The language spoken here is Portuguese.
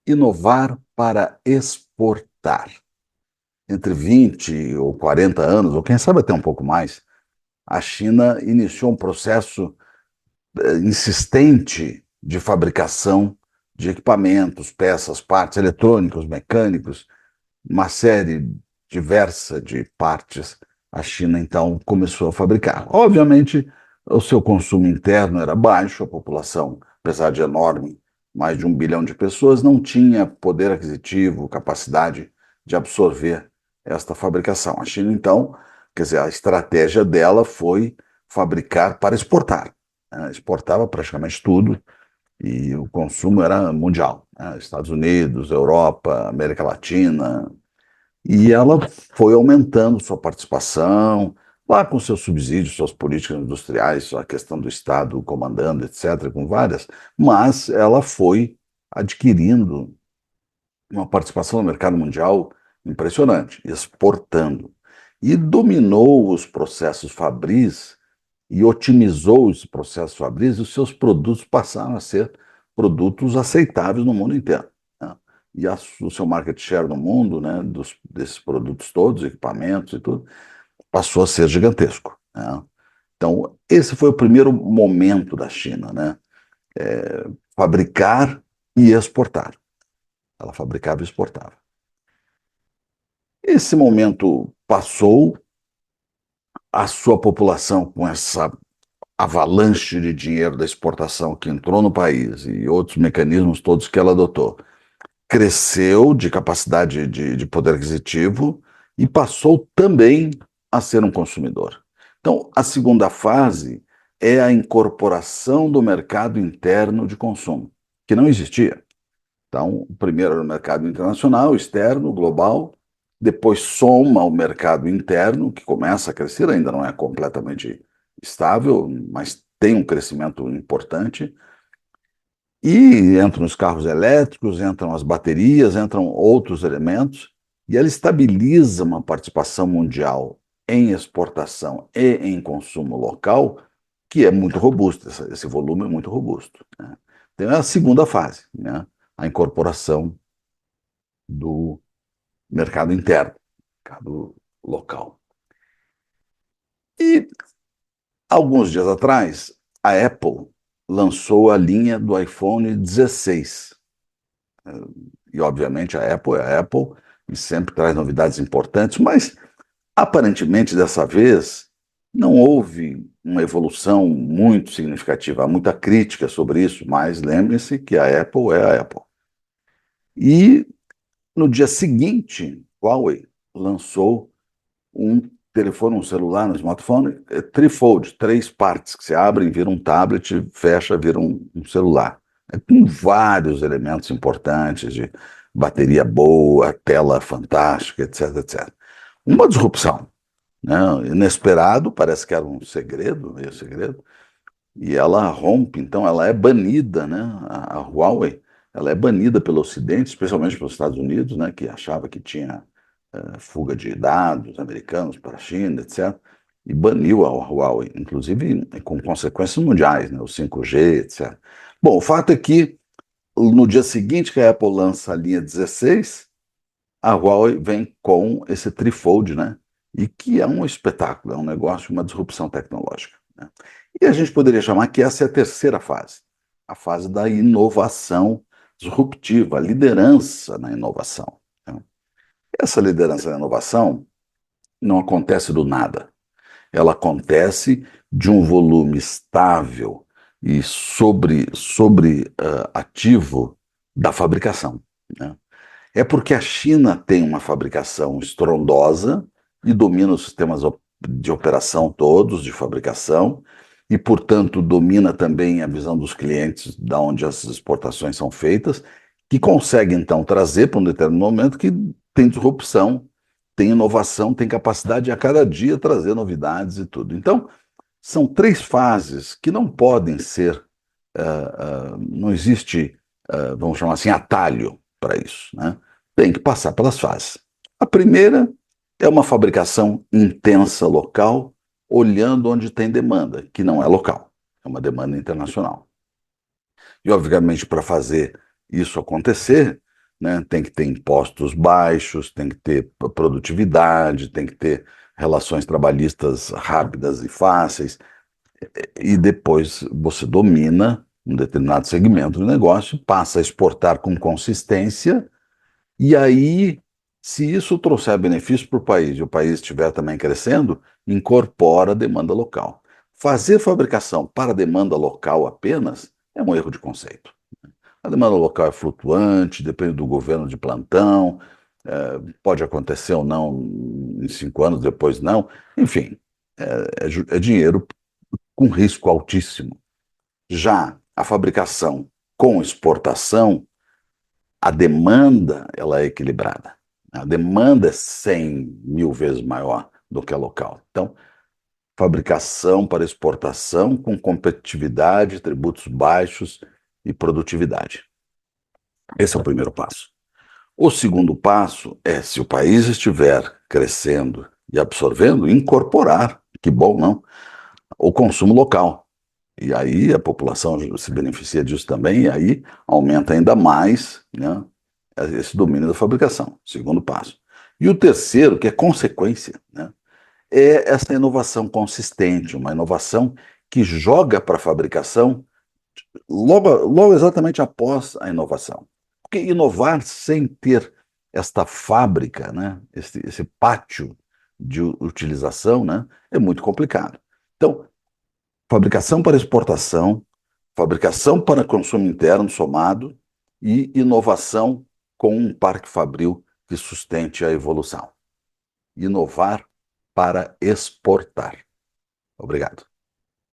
inovar para exportar. Entre 20 ou 40 anos, ou quem sabe até um pouco mais, a China iniciou um processo insistente de fabricação de equipamentos, peças, partes eletrônicos, mecânicos, uma série diversa de partes. A China, então, começou a fabricar. Obviamente, o seu consumo interno era baixo, a população, apesar de enorme, mais de 1 bilhão de pessoas, não tinha poder aquisitivo, capacidade de absorver esta fabricação. A China, então, quer dizer, a estratégia dela foi fabricar para exportar. Exportava praticamente tudo e o consumo era mundial, né? Estados Unidos, Europa, América Latina, e ela foi aumentando sua participação, lá com seus subsídios, suas políticas industriais, a questão do Estado comandando, etc., com várias, mas ela foi adquirindo uma participação no mercado mundial impressionante, exportando. E dominou os processos fabris e otimizou os processos fabris, e os seus produtos passaram a ser produtos aceitáveis no mundo inteiro, né? E o seu market share no mundo, né, desses produtos todos, equipamentos e tudo, passou a ser gigantesco, né? Então, esse foi o primeiro momento da China, né? Fabricar e exportar. Ela fabricava e exportava. Esse momento passou, a sua população, com essa avalanche de dinheiro da exportação que entrou no país e outros mecanismos todos que ela adotou, cresceu de capacidade de poder aquisitivo e passou também a ser um consumidor. Então, a segunda fase é a incorporação do mercado interno de consumo, que não existia. Então, o primeiro era o mercado internacional, externo, global, depois soma o mercado interno, que começa a crescer, ainda não é completamente estável, mas tem um crescimento importante, e entram os carros elétricos, entram as baterias, entram outros elementos, e ela estabiliza uma participação mundial em exportação e em consumo local, que é muito robusto, esse volume é muito robusto, né? Então é a segunda fase, né? A incorporação do mercado interno, mercado local. E alguns dias atrás, a Apple lançou a linha do iPhone 16. E, obviamente, a Apple é a Apple e sempre traz novidades importantes, mas aparentemente dessa vez não houve uma evolução muito significativa. Há muita crítica sobre isso, mas lembre-se que a Apple é a Apple. E no dia seguinte, Huawei lançou um telefone, um celular, um smartphone, trifold, três partes que se abrem, vira um tablet, fecha, vira um celular. Com vários elementos importantes de bateria boa, tela fantástica, etc, etc. Uma disrupção, né? Inesperado, parece que era um segredo, meio segredo, e ela rompe, então ela é banida, né? A Huawei, ela é banida pelo Ocidente, especialmente pelos Estados Unidos, né? Que achava que tinha fuga de dados americanos para a China, etc. E baniu a Huawei, inclusive com consequências mundiais, né? O 5G, etc. Bom, o fato é que no dia seguinte que a Apple lança a linha 16, a Huawei vem com esse trifold, né? E que é um espetáculo, é um negócio, uma disrupção tecnológica, né? E a gente poderia chamar que essa é a terceira fase, a fase da inovação disruptiva, a liderança na inovação, né? Essa liderança na inovação não acontece do nada. Ela acontece de um volume estável e sobre ativo da fabricação, né? É porque a China tem uma fabricação estrondosa e domina os sistemas de operação todos, de fabricação, e, portanto, domina também a visão dos clientes de onde as exportações são feitas, que consegue, então, trazer para um determinado momento que tem disrupção, tem inovação, tem capacidade de a cada dia trazer novidades e tudo. Então, são três fases que não podem ser, não existe, vamos chamar assim, atalho para isso, né? Tem que passar pelas fases. A primeira é uma fabricação intensa local, olhando onde tem demanda, que não é local, é uma demanda internacional. E, obviamente, para fazer isso acontecer, né? Tem que ter impostos baixos, tem que ter produtividade, tem que ter relações trabalhistas rápidas e fáceis, e depois você domina um determinado segmento do negócio, passa a exportar com consistência, e aí, se isso trouxer benefício para o país e o país estiver também crescendo, incorpora a demanda local. Fazer fabricação para demanda local apenas é um erro de conceito. A demanda local é flutuante, depende do governo de plantão, pode acontecer ou não em 5 anos, depois não. Enfim, é dinheiro com risco altíssimo. Já a fabricação com exportação, a demanda ela é equilibrada. A demanda é 100 mil vezes maior do que a local. Então, fabricação para exportação com competitividade, tributos baixos e produtividade. Esse é o primeiro passo. O segundo passo é, se o país estiver crescendo e absorvendo, incorporar, que bom, não, o consumo local. E aí a população se beneficia disso também, e aí aumenta ainda mais, né, esse domínio da fabricação. Segundo passo. E o terceiro, que é consequência, né, é essa inovação consistente, uma inovação que joga para a fabricação logo exatamente após a inovação. Porque inovar sem ter esta fábrica, né, esse pátio de utilização, né, é muito complicado. Então, fabricação para exportação, fabricação para consumo interno somado e inovação com um parque fabril que sustente a evolução. Inovar para exportar. Obrigado.